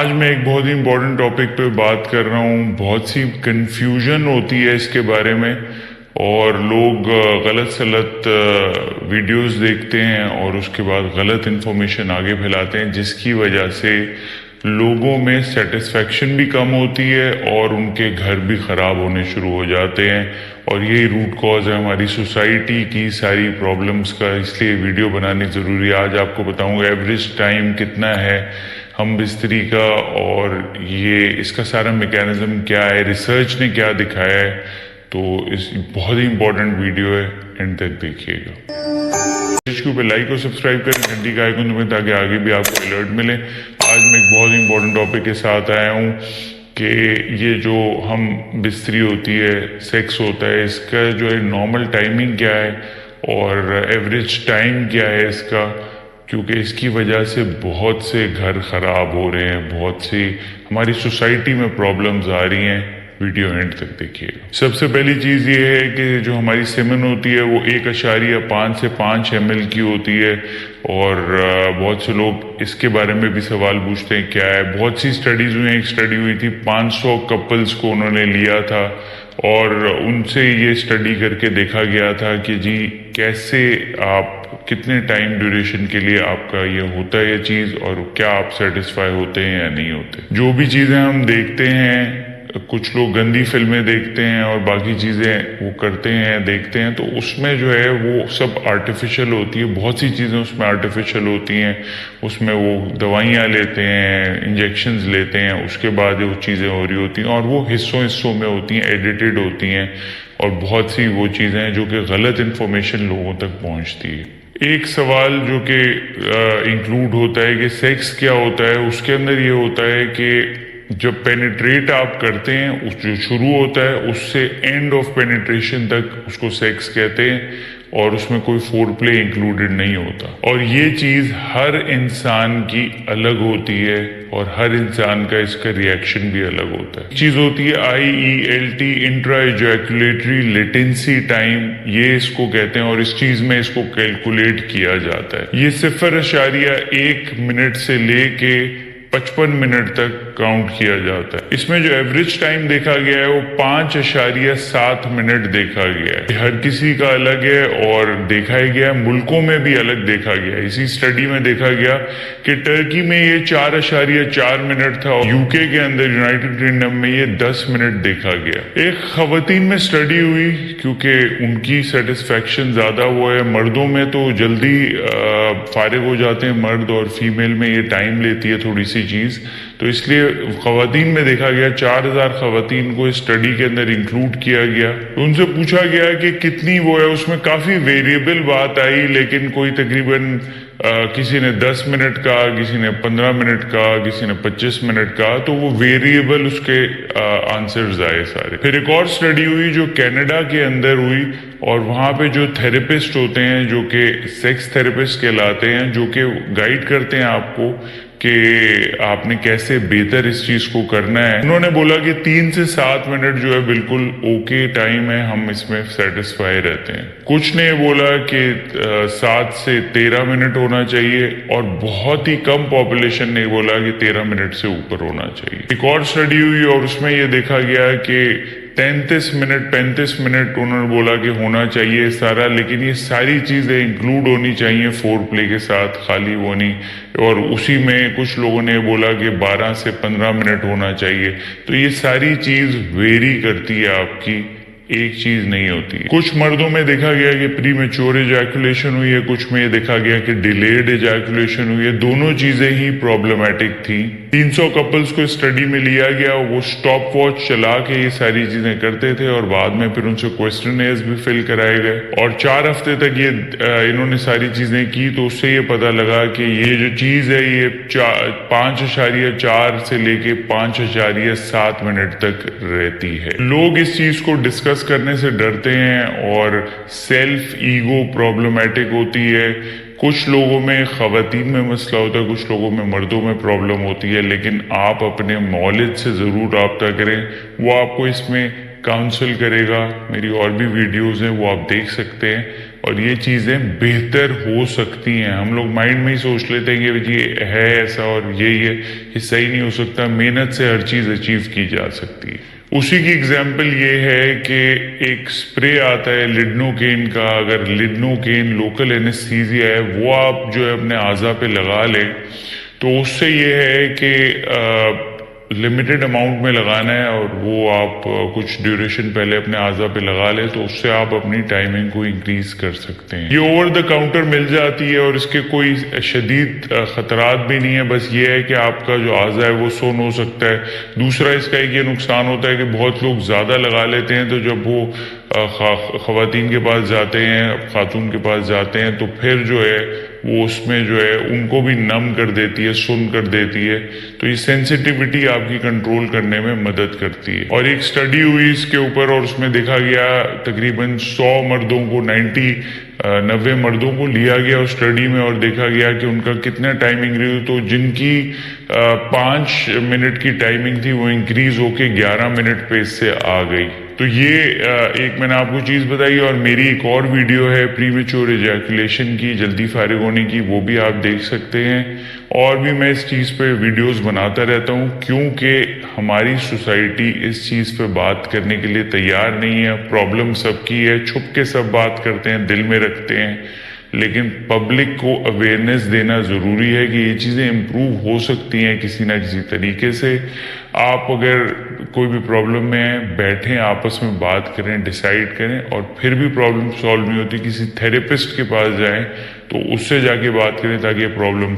آج میں ایک بہت ہی امپورٹنٹ ٹاپک پہ بات کر رہا ہوں. بہت سی کنفیوژن ہوتی ہے اس کے بارے میں اور لوگ غلط سلط ویڈیوز دیکھتے ہیں اور اس کے بعد غلط انفارمیشن آگے پھیلاتے ہیں، جس کی وجہ سے لوگوں میں سیٹسفیکشن بھی کم ہوتی ہے اور ان کے گھر بھی خراب ہونے شروع ہو جاتے ہیں. اور یہی روٹ کاز ہے ہماری سوسائٹی کی ساری پرابلمس کا، اس لیے ویڈیو بنانی ضروری ہے. آج آپ کو بتاؤں گا ایوریج ٹائم کتنا ہے ہم بستری کا، اور یہ اس کا سارا میکینزم کیا ہے، ریسرچ نے کیا دکھایا ہے. تو اس بہت ہی امپورٹنٹ ویڈیو ہے، اینڈ تک دیکھیے گا. پہ لائک اور سبسکرائب کریں، گھنٹی کا آئیکن دبائیں تاکہ آگے بھی آپ کو الرٹ ملے. آج میں ایک بہت ہی امپورٹنٹ ٹاپک کے ساتھ آیا ہوں کہ یہ جو ہم بستری ہوتی ہے، سیکس ہوتا ہے، اس کا جو ہے نارمل ٹائمنگ کیا ہے اور ایوریج ٹائم کیا ہے اس کا، کیونکہ اس کی وجہ سے بہت سے گھر خراب ہو رہے ہیں، بہت سی ہماری سوسائٹی میں پرابلمز آ رہی ہیں. ویڈیو اینڈ تک دیکھیے گا. سب سے پہلی چیز یہ ہے کہ جو ہماری سیمن ہوتی ہے وہ 1.5 سے 5 ml کی ہوتی ہے، اور بہت سے لوگ اس کے بارے میں بھی سوال پوچھتے ہیں کیا ہے. بہت سی سٹڈیز ہوئی ہیں. ایک سٹڈی ہوئی تھی 500 کپلز کو انہوں نے لیا تھا اور ان سے یہ سٹڈی کر کے دیکھا گیا تھا کہ جی کیسے آپ کتنے ٹائم ڈیوریشن کے لیے آپ کا یہ ہوتا ہے یہ چیز، اور کیا آپ سیٹسفائی ہوتے ہیں یا نہیں ہوتے. جو بھی چیزیں ہم دیکھتے ہیں، کچھ لوگ گندی فلمیں دیکھتے ہیں اور باقی چیزیں وہ کرتے ہیں دیکھتے ہیں، تو اس میں جو ہے وہ سب آرٹیفیشل ہوتی ہے. بہت سی چیزیں اس میں آرٹیفیشل ہوتی ہیں. اس میں وہ دوائیاں لیتے ہیں، انجیکشنز لیتے ہیں، اس کے بعد وہ چیزیں ہو رہی ہوتی ہیں، اور وہ حصوں میں ہوتی ہیں، ایڈیٹڈ ہوتی ہیں، اور بہت سی وہ چیزیں ہیں جو کہ غلط انفارمیشن لوگوں تک پہنچتی ہے. ایک سوال جو کہ انکلوڈ ہوتا ہے کہ سیکس کیا ہوتا ہے، اس کے اندر یہ ہوتا ہے کہ جب پینیٹریٹ آپ کرتے ہیں، اس جو شروع ہوتا ہے اس سے اینڈ آف پینیٹریشن تک اس کو سیکس کہتے ہیں، اور اس میں کوئی فور پلے انکلوڈڈ نہیں ہوتا. اور یہ چیز ہر انسان کی الگ ہوتی ہے اور ہر انسان کا اس کا ریئیکشن بھی الگ ہوتا ہے. چیز ہوتی ہے IELT، انٹرا ایجیکولیٹری لیٹنسی ٹائم، یہ اس کو کہتے ہیں، اور اس چیز میں اس کو کیلکولیٹ کیا جاتا ہے. یہ 0.1 منٹ سے لے کے 55 منٹ تک کاؤنٹ کیا جاتا ہے. اس میں جو ایوریج ٹائم دیکھا گیا ہے وہ 5.7 منٹ دیکھا گیا ہے. ہر کسی کا الگ ہے اور دیکھا ہی گیا، ملکوں میں بھی الگ دیکھا گیا. اسی اسٹڈی میں دیکھا گیا کہ ٹرکی میں یہ 4.4 منٹ تھا، اور UK کے اندر یونائٹڈ کنگڈم میں یہ 10 منٹ دیکھا گیا. ایک خواتین میں اسٹڈی ہوئی کیونکہ ان کی سیٹسفیکشن زیادہ وہ ہے. مردوں میں تو جلدی فارغ ہو جاتے ہیں مرد، اور فیمیل میں یہ ٹائم لیتی ہے تھوڑی سی چیز، تو اس لیے خواتین میں دیکھا گیا 4000 خواتین کو اسٹڈی کے اندر انکلوڈ کیا گیا. ان سے پوچھا گیا کہ کتنی وہ ہے. اس میں کافی ویریبل بات آئی، لیکن کوئی تقریباً کسی نے 10 منٹ کا، کسی نے 15 منٹ کا، کسی نے 25 منٹ کا، تو وہ ویریبل اس کے آنسرز آئے سارے. پھر ایک اور اسٹڈی ہوئی جو کینیڈا کے اندر ہوئی، اور وہاں پہ جو تھراپسٹ ہوتے ہیں جو کہ سیکس تھراپسٹ کہلاتے ہیں، جو کہ گائیڈ کرتے ہیں آپ کو کہ آپ نے کیسے بہتر اس چیز کو کرنا ہے. انہوں نے بولا کہ 3 سے 7 منٹ جو ہے بالکل اوکے ٹائم ہے، ہم اس میں سیٹسفائی رہتے ہیں. کچھ نے بولا کہ 7 سے 13 منٹ ہونا چاہیے، اور بہت ہی کم پاپولیشن نے بولا کہ 13 منٹ سے اوپر ہونا چاہیے. ایک اور اسٹڈی ہوئی اور اس میں یہ دیکھا گیا کہ 35 منٹ انہوں نے بولا کہ ہونا چاہیے سارا، لیکن یہ ساری چیزیں انکلوڈ ہونی چاہیے فور پلے کے ساتھ، خالی وہ نہیں. اور اسی میں کچھ لوگوں نے بولا کہ 12 سے 15 منٹ ہونا چاہیے. تو یہ ساری چیز ویری کرتی ہے، آپ کی ایک چیز نہیں ہوتی. کچھ مردوں میں دیکھا گیا کہ پری میچور ایجیکولیشن ہوئی ہے، کچھ میں دیکھا گیا کہ ڈیلیڈ ایجیکولیشن ہوئی ہے. دونوں چیزیں ہی پرابلمٹک تھی. 300 کپلز کو اسٹڈی میں لیا گیا، وہ سٹاپ واچ چلا کے یہ ساری چیزیں کرتے تھے، اور بعد میں پھر ان سے کویسچنیئرز بھی فل کرائے گئے، اور 4 ہفتے تک یہ انہوں نے ساری چیزیں کی. تو اس سے یہ پتہ لگا کہ یہ جو چیز ہے یہ 5.4 سے لے کے 5.7 منٹ تک رہتی ہے. لوگ اس چیز کو ڈسکس کرنے سے ڈرتے ہیں، اور سیلف ایگو پرابلمٹک ہوتی ہے. کچھ لوگوں میں خواتین میں مسئلہ ہوتا ہے، کچھ لوگوں میں مردوں میں پرابلم ہوتی ہے. لیکن آپ اپنے مولد سے ضرور رابطہ کریں، وہ آپ کو اس میں کاؤنسل کرے گا. میری اور بھی ویڈیوز ہیں وہ آپ دیکھ سکتے ہیں. اور یہ چیزیں بہتر ہو سکتی ہیں. ہم لوگ مائنڈ میں ہی سوچ لیتے ہیں کہ یہ ہے ایسا اور یہ صحیح نہیں ہو سکتا. محنت سے ہر چیز اچیو کی جا سکتی ہے. اسی کی اگزامپل یہ ہے کہ ایک سپرے آتا ہے لڈنوکین کا. اگر لڈنوکین لوکل اینستھیزیا ہے وہ آپ جو ہے اپنے اعضاء پہ لگا لیں تو اس سے یہ ہے کہ لمیٹڈ اماؤنٹ میں لگانا ہے اور وہ آپ کچھ ڈیوریشن پہلے اپنے اعضاء پہ لگا لیں تو اس سے آپ اپنی ٹائمنگ کو انکریز کر سکتے ہیں. یہ اوور دا کاؤنٹر مل جاتی ہے اور اس کے کوئی شدید خطرات بھی نہیں ہے. بس یہ ہے کہ آپ کا جو اعضاء ہے وہ سون ہو سکتا ہے. دوسرا اس کا ایک یہ نقصان ہوتا ہے کہ بہت لوگ زیادہ لگا لیتے ہیں تو جب وہ خواتین کے پاس جاتے ہیں خاتون کے پاس جاتے ہیں تو پھر جو ہے وہ اس میں جو ہے ان کو بھی نم کر دیتی ہے سن کر دیتی ہے. تو یہ سینسٹیوٹی آپ کی کنٹرول کرنے میں مدد کرتی ہے. اور ایک سٹڈی ہوئی اس کے اوپر اور اس میں دیکھا گیا تقریباً 100 مردوں کو 90 مردوں کو لیا گیا اس اسٹڈی میں اور دیکھا گیا کہ ان کا کتنا ٹائمنگ رہی. تو جن کی 5 منٹ کی ٹائمنگ تھی وہ انکریز ہو کے 11 منٹ پہ اس سے آ گئی. تو یہ ایک میں نے آپ کو چیز بتائی. اور میری ایک اور ویڈیو ہے پری میچور ایجیکولیشن کی, جلدی فارغ ہونے کی, وہ بھی آپ دیکھ سکتے ہیں. اور بھی میں اس چیز پہ ویڈیوز بناتا رہتا ہوں کیونکہ ہماری سوسائٹی اس چیز پہ بات کرنے کے لیے تیار نہیں ہے. پرابلم سب کی ہے, چھپ کے سب بات کرتے ہیں, دل میں رکھتے ہیں. لیکن پبلک کو اویئرنیس دینا ضروری ہے کہ یہ چیزیں امپروو ہو سکتی ہیں کسی نہ کسی طریقے سے. آپ اگر کوئی بھی پرابلم میں ہیں بیٹھیں, آپس میں بات کریں, ڈیسائیڈ کریں, اور پھر بھی پرابلم سالو نہیں ہوتی کسی تھراپسٹ کے پاس جائیں تو اس سے جا کے بات کریں تاکہ یہ پرابلم